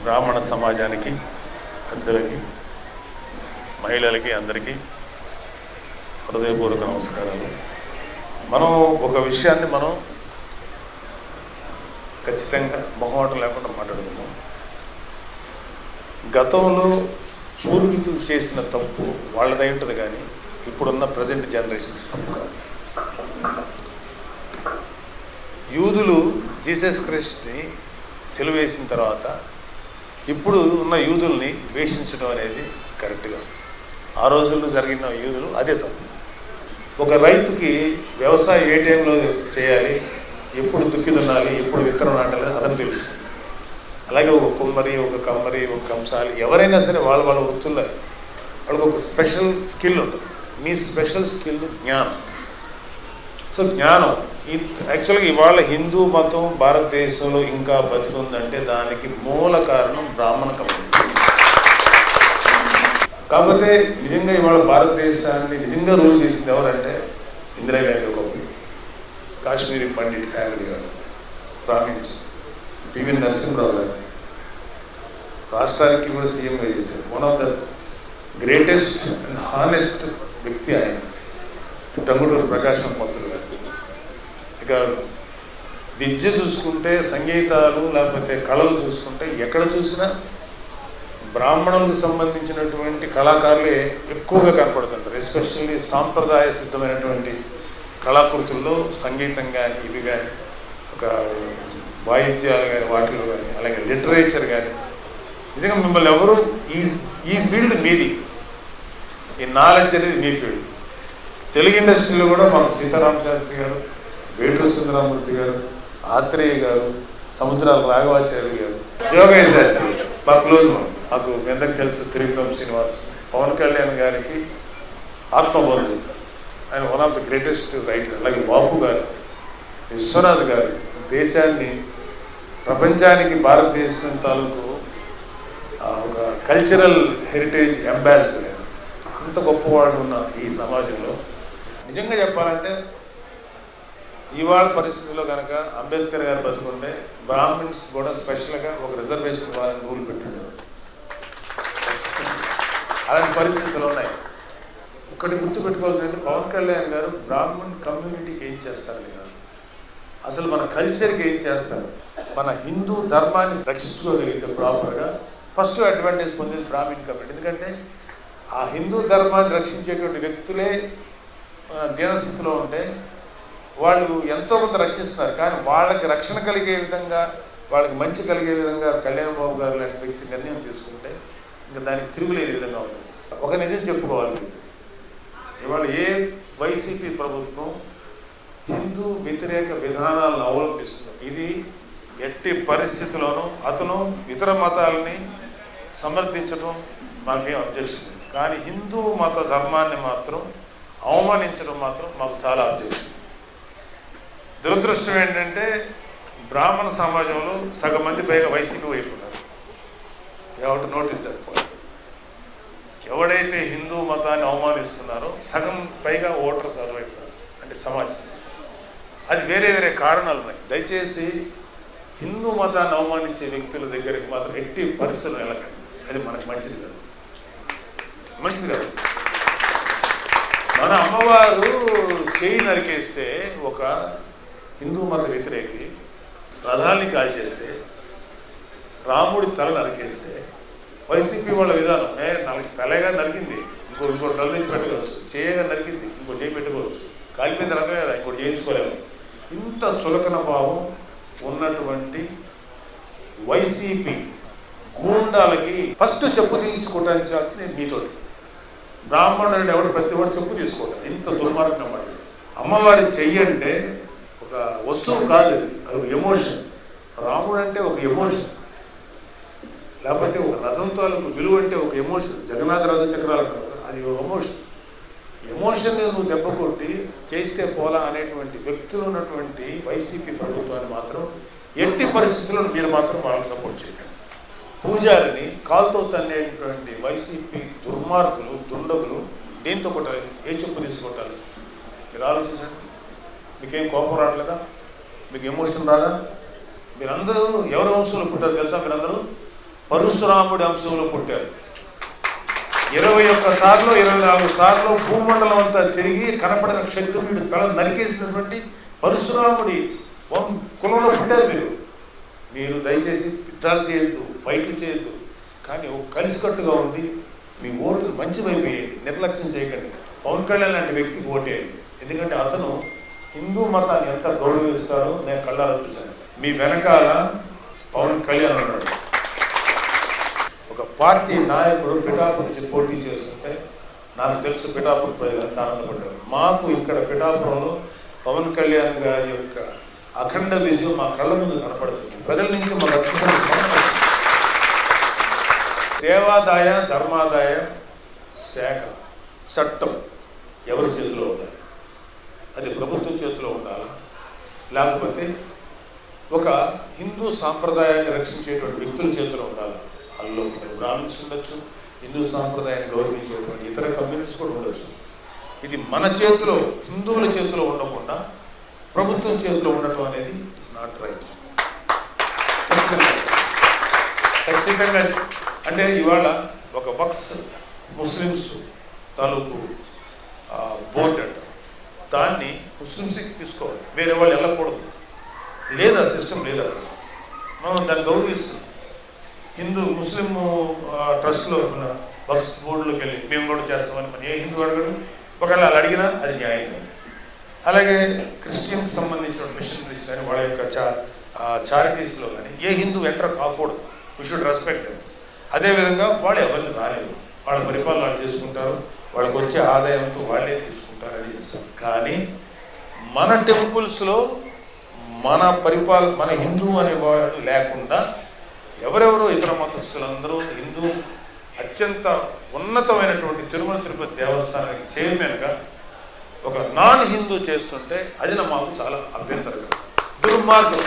బ్రాహ్మణ సమాజానికి పెద్దలకి మహిళలకి అందరికీ హృదయపూర్వక నమస్కారాలు. మనం ఒక విషయాన్ని మనం ఖచ్చితంగా మొహమాటం లేకుండా మాట్లాడుకుందాం. గతంలో పూర్వీకులు చేసిన తప్పు వాళ్ళదై ఉంటుంది, కానీ ఇప్పుడున్న ప్రజెంట్ జనరేషన్స్ తప్పు కాదు. యూదులు జీసస్ క్రైస్ట్ని సిలువ వేసిన తర్వాత ఇప్పుడు ఉన్న యూదుల్ని ద్వేషించడం అనేది కరెక్ట్ కాదు. ఆ రోజుల్లో జరిగిన యూదులు అదే తప్పు. ఒక రైతుకి వ్యవసాయం ఏ టైంలో చేయాలి, ఎప్పుడు దుక్కి దున్నాలి, ఎప్పుడు విత్తనం నాటాలి అదని తెలుసు. అలాగే ఒక కుమ్మరి, ఒక కమ్మరి, ఒక కంసాలి ఎవరైనా సరే వాళ్ళ వృత్తుల్లో వాళ్ళకి ఒక స్పెషల్ స్కిల్ ఉంటుంది. మీ స్పెషల్ స్కిల్ జ్ఞానం. సో జ్ఞానం యాక్చువల్గా ఇవాళ హిందూ మతం భారతదేశంలో ఇంకా బతికుందంటే దానికి మూల కారణం బ్రాహ్మణ కమ్యూనిటీ. కాకపోతే నిజంగా ఇవాళ భారతదేశాన్ని నిజంగా రూల్ చేసింది ఎవరంటే ఇందిరాగాంధీ ఒకప్పుడు, కాశ్మీరీ పండిట్ ఫ్యామిలీ గారు, బ్రాహ్మిన్స్, పివి నరసింహరావు గారు రాష్ట్రానికి కూడా సీఎంగా చేశారు. One of the greatest and honest వ్యక్తి ఆయన. టంగుటూరు ప్రకాశం పంతులు గారు. ఇక విద్య చూసుకుంటే, సంగీతాలు లేకపోతే కళలు చూసుకుంటే ఎక్కడ చూసినా బ్రాహ్మణులకు సంబంధించినటువంటి కళాకారులే ఎక్కువగా కనపడుతుంటారు. ఎస్పెషల్లీ సాంప్రదాయ సిద్ధమైనటువంటి కళాకృతుల్లో సంగీతం కానీ, ఇవి కానీ, ఒక వాయిద్యాలు కానీ, వాటిలో కానీ, అలాగే లిటరేచర్ కానీ. నిజంగా మిమ్మల్ని ఎవరు ఈ ఫీల్డ్ మీది, ఈ నాలెడ్జ్ అనేది మీ ఫీల్డ్. తెలుగు ఇండస్ట్రీలో కూడా మాకు సీతారామ శాస్త్రి గారు, వేటూరు సుందరమూర్తి గారు, ఆత్రేయ గారు, సముద్రాల రాఘవాచార్యులు గారు, జోగయ్య శాస్త్రి మా క్లోజ్. మాకు మీ అందరికీ తెలుసు త్రివిక్రమ్ శ్రీనివాస్, పవన్ కళ్యాణ్ గారికి ఆత్మబంధు, ఆయన one of the greatest writer. అలాగే బాపు గారు, విశ్వనాథ్ గారు దేశాన్ని, ప్రపంచానికి భారతదేశం తాలూకు ఒక కల్చరల్ హెరిటేజ్ అంబాసిడర్. అంత గొప్పవాడు ఉన్న ఈ సమాజంలో నిజంగా చెప్పాలంటే ఇవాళ పరిస్థితుల్లో కనుక అంబేద్కర్ గారు బతుకుంటే బ్రాహ్మిన్స్ కూడా స్పెషల్గా ఒక రిజర్వేషన్ ఇవ్వాలని రూల్ పెట్టాడు. అలాంటి పరిస్థితులు ఉన్నాయి. ఒకటి గుర్తుపెట్టుకోవాల్సిందంటే పవన్ కళ్యాణ్ గారు బ్రాహ్మణ్ కమ్యూనిటీకి ఏం చేస్తారని కాదు, అసలు మన కల్చర్కి ఏం చేస్తారు. మన హిందూ ధర్మాన్ని రక్షించుకోగలిగితే ప్రాపర్గా ఫస్ట్ అడ్వాంటేజ్ పొందేది బ్రాహ్మణ్ కమ్యూనిటీ. ఎందుకంటే ఆ హిందూ ధర్మాన్ని రక్షించేటువంటి వ్యక్తులే దీనస్థితిలో ఉంటే వాళ్ళు ఎంతో కొంత రక్షిస్తున్నారు. కానీ వాళ్ళకి రక్షణ కలిగే విధంగా, వాళ్ళకి మంచి కలిగే విధంగా కళ్యాణ్ బాబు గారు లాంటి వ్యక్తి నిర్ణయం తీసుకుంటే ఇంకా దానికి తిరుగులేని విధంగా ఉంటుంది. ఒక నిజం చెప్పుకోవాలి, ఇవాళ ఏ వైసీపీ ప్రభుత్వం హిందూ వ్యతిరేక విధానాలను అవలంబిస్తుంది. ఇది ఎట్టి పరిస్థితుల్లోనూ అతను ఇతర మతాలని సమర్థించడం మాకేం అబ్జెక్షన్ లేదు, కానీ హిందూ మత ధర్మాన్ని మాత్రం అవమానించడం మాత్రం మాకు చాలా అబ్జెక్షన్. దురదృష్టం ఏంటంటే బ్రాహ్మణ సమాజంలో సగం మంది పైగా వైసీపీ వైపు ఉన్నారు. You have to notice that point. ఎవడైతే హిందూ మతాన్ని అవమానిస్తున్నారో సగం పైగా ఓటర్స్ అటువైపు, అంటే సమాజం. అది వేరే వేరే కారణాలు ఉన్నాయి. దయచేసి హిందూ మతాన్ని అవమానించే వ్యక్తుల దగ్గరికి మాత్రం ఎట్టి పరిస్థితులు వెళ్ళకండి. అది మనకు మంచిది కాదు, మంచిది కాదు. మన అమ్మవారు చేయి నరికేస్తే, ఒక హిందూ మత వ్యతిరేకి రథాన్ని కాల్చేస్తే, రాముడి తల నరికేస్తే వైసీపీ వాళ్ళ విధానం తలగా నరికింది, ఇంకో తల నుంచి పెట్టుకోవచ్చు, చేయగా నరికింది, ఇంకో చేయి పెట్టుకోవచ్చు, కాలిపోయిన రథమే కదా, ఇంకోటి చేయించుకోలేము. ఇంత చులకన భావం ఉన్నటువంటి వైసీపీ గూండాలకి ఫస్ట్ చెప్పు తీసుకోవడానికి చేస్తుంది మీతోటి. బ్రాహ్మణుడు ఎవడు ప్రతి వాడు చెప్పు తీసుకోవడం ఇంత దుర్మార్గం అన్నమాట. అమ్మవారి చెయ్యి అంటే ఒక వస్తువు కాదు, అది ఎమోషన్. రాముడు అంటే ఒక ఎమోషన్, లేకపోతే ఒక రథం తాలూకు విలువ అంటే ఒక ఎమోషన్. జగన్నాథ రథ చక్రాలు అంటారు, అది ఒక ఎమోషన్. ఎమోషన్ని నువ్వు దెబ్బ కొట్టి చేస్తే పోలా అనేటువంటి వ్యక్తులు ఉన్నటువంటి వైసీపీ ప్రభుత్వాన్ని మాత్రం ఎట్టి పరిస్థితుల్లో మీరు మాత్రం వాళ్ళకి సపోర్ట్ చేయకండి. పూజారిని కాలుతో తన్నేటువంటి వైసీపీ దుర్మార్గులు, దుండగులు దేంతో కొట్టాలి, ఏ చెప్పు తీసుకొట్టాలి? మీరు ఆలోచించండి. మీకేం కోపం రావట్లేదా? మీకు ఎమోషన్ రాదా? మీరందరూ ఎవరి వంశంలో పుట్టారు తెలుసా? మీరందరూ పరశురాముడి అంశంలో పుట్టారు. 21 సార్లు 24 సార్లు భూమండలం అంతా తిరిగి కనపడిన క్షత్రియుడి తల నరికేసినటువంటి పరశురాముడి కులంలో పుట్టారు. మీరు దయచేసి యుద్ధాలు చేయొద్దు, ఫైట్లు చేయొద్దు, కానీ కలిసికట్టుగా ఉండి మీ ఓటు మంచి వైపు వేయండి, నిర్లక్ష్యం చేయకండి. పవన్ కళ్యాణ్ లాంటి వ్యక్తికి ఓటేయండి. ఎందుకంటే అతను హిందూ మతాన్ని ఎంత గౌరవిస్తాడో నేను కళ్ళారా చూశాను. మీ వెనకాల పవన్ కళ్యాణ్ ఉన్నాడు. ఒక పార్టీ నాయకుడు పిఠాపురం నుంచి పోటీ చేస్తుంటే నాకు తెలుసు పిఠాపురం ప్రజలు ఎంత ఆనందపడ్డారు. మాకు ఇక్కడ పిఠాపురంలో పవన్ కళ్యాణ్ గారి యొక్క అఖండ విజయం మా కళ్ళ ముందు కనపడుతుంది. ప్రజల నుంచి మా లక్ష్మీ దేవాదాయ ధర్మాదాయ శాఖ చట్టం ఎవరి చేతిలో ఉండాలి? అది ప్రభుత్వం చేతిలో ఉండాలా, లేకపోతే ఒక హిందూ సాంప్రదాయాన్ని రక్షించేటువంటి వ్యక్తుల చేతిలో ఉండాలా? అందులో బ్రాహ్మిన్స్ ఉండొచ్చు, హిందూ సాంప్రదాయాన్ని గౌరవించేటువంటి ఇతర కమ్యూనిటీస్ కూడా ఉండొచ్చు. ఇది మన చేతిలో, హిందువుల చేతిలో ఉండకుండా ప్రభుత్వం చేతిలో ఉండటం అనేది ఇట్స్ నాట్ రైట్. ఖచ్చితంగా అంటే ఇవాళ ఒక వక్స్ ముస్లిమ్స్ తాలూకు బోర్డు అంట, దాన్ని ముస్లిమ్స్కి తీసుకోవాలి, వేరే వాళ్ళు వెళ్ళకూడదు. లేదా సిస్టమ్ లేదా, మనం దాన్ని గౌరవిస్తున్నాం. ముస్లిం ట్రస్ట్లో ఉన్న వక్స్ బోర్డులోకి వెళ్ళి మేము కూడా చేస్తామని మన ఏ హిందూ అడగడు. ఒకవేళ వాళ్ళు అడిగినా అది న్యాయం కాదు. అలాగే క్రిస్టియన్కి సంబంధించిన మిషనరీస్ కానీ వాళ్ళ యొక్క చారిటీస్లో కానీ ఏ హిందూ ఎంటర్ కాకూడదు. We should respect. అదేవిధంగా వాళ్ళు ఎవరిని రాలేదు, వాళ్ళ పరిపాలన వాళ్ళు చేసుకుంటారు, వాళ్ళకి వచ్చే ఆదాయంతో వాళ్ళే తీసుకుంటారని చేస్తారు. కానీ మన టెంపుల్స్లో మన హిందూ అనేవాడు లేకుండా ఎవరెవరో ఇతర మతస్థులందరూ హిందూ అత్యంత ఉన్నతమైనటువంటి తిరుమల తిరుపతి దేవస్థానానికి చైర్మన్గా ఒక నాన్ హిందూ చేస్తుంటే అది మాకు చాలా అభ్యంతరకరం, దుర్మార్గం.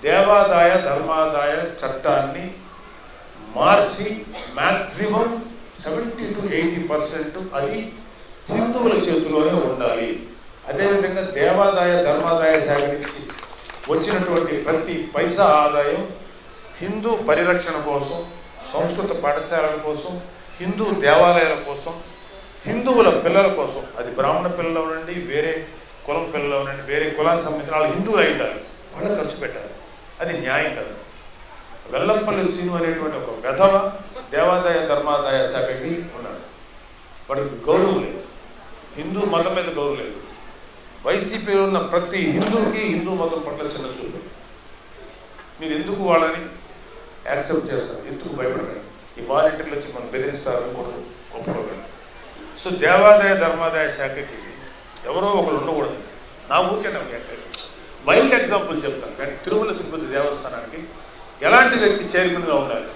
దేవాదాయ ధర్మాదాయ చట్టాన్ని మార్చి మ్యాక్సిమం 70 to 80% అది హిందువుల చేతిలోనే ఉండాలి. అదేవిధంగా దేవాదాయ ధర్మాదాయ శాఖ నుంచి వచ్చినటువంటి ప్రతి పైసా ఆదాయం హిందూ పరిరక్షణ కోసం, సంస్కృత పాఠశాలల కోసం, హిందూ దేవాలయాల కోసం, హిందువుల పిల్లల కోసం, అది బ్రాహ్మణ పిల్లలు ఉండండి, వేరే కులం పిల్లలు ఉండండి, వేరే కులానికి సంబంధించిన వాళ్ళు హిందువులు అయి ఉండాలి, వాళ్ళకి ఖర్చు పెట్టాలి. అది న్యాయం కదా. వెల్లంపల్లి శ్రీను అనేటువంటి ఒక వెధవ దేవాదాయ ధర్మాదాయ శాఖకి ఉన్నాడు. వాడికి గౌరవం లేదు, హిందూ మతం మీద గౌరవం లేదు. వైసీపీలో ఉన్న ప్రతి హిందూకి హిందూ మతం పట్ల చిన్న చూపు. మీరు ఎందుకు వాళ్ళని యాక్సెప్ట్ చేస్తారు? ఎందుకు భయపడకండి. ఈ వాలంటీర్లు వచ్చి మనం బెదిరిస్తారని కూడా ఒప్పుకోకండి. సో దేవాదాయ ధర్మాదాయ శాఖకి ఎవరో ఒకరు ఉండకూడదు. నా ఊరికే నాకు వైల్డ్ ఎగ్జాంపుల్ చెప్తాను. కానీ తిరుమల తిరుపతి దేవస్థానానికి ఎలాంటి వ్యక్తి చైర్మన్గా ఉండాలి?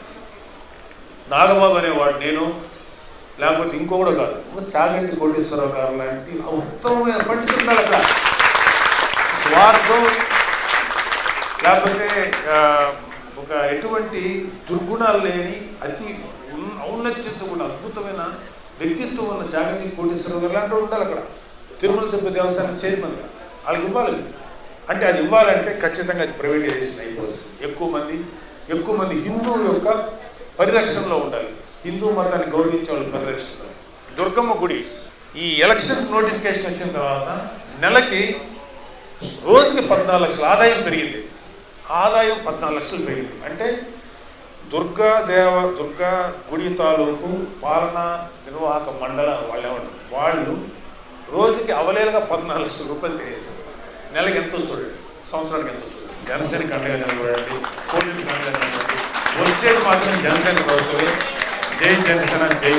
నాగబాబు అనేవాడు నేను, లేకపోతే ఇంకొకడు కాదు, ఒక చాగంటి కోటేశ్వరరావు గారు లాంటి ఉత్తమమైన పండితులు ఉండాలి అక్కడ. స్వార్థం లేకపోతే ఒక ఎటువంటి దుర్గుణాలు లేని అతి ఔన్నత్యంతో కూడా అద్భుతమైన వ్యక్తిత్వం ఉన్న చాగంటి కోటేశ్వరరావు గారు లాంటి ఉండాలి అక్కడ తిరుమల తిరుపతి దేవస్థానం చైర్మన్గా. వాళ్ళకి ఇవ్వాలి. అంటే అది ఇవ్వాలంటే ఖచ్చితంగా అది ప్రైవేటైజేషన్ అయిపోతుంది. ఎక్కువ మంది హిందువు యొక్క పరిరక్షణలో ఉండాలి, హిందూ మతాన్ని గౌరవించే వాళ్ళు పరిరక్షణ. దుర్గమ్మ గుడి ఈ ఎలక్షన్ నోటిఫికేషన్ వచ్చిన తర్వాత రోజుకి 14 లక్షల ఆదాయం పెరిగింది. ఆదాయం 14 లక్షలు పెరిగింది. అంటే దుర్గా గుడి తాలూకు పాలనా నిర్వాహక మండల వాళ్ళు రోజుకి అవలేలుగా 14 లక్షల రూపాయలు తినేసారు. నెలకి ఎంతో చూడండి, సంవత్సరానికి ఎంతో చూడండి. జనసేనకి అండగా నిలబడండి, కోవిడ్కి అండగా నిలబడండి. వచ్చేది మాత్రం జనసేన ప్రభుత్వమే. జై జనసేన, జై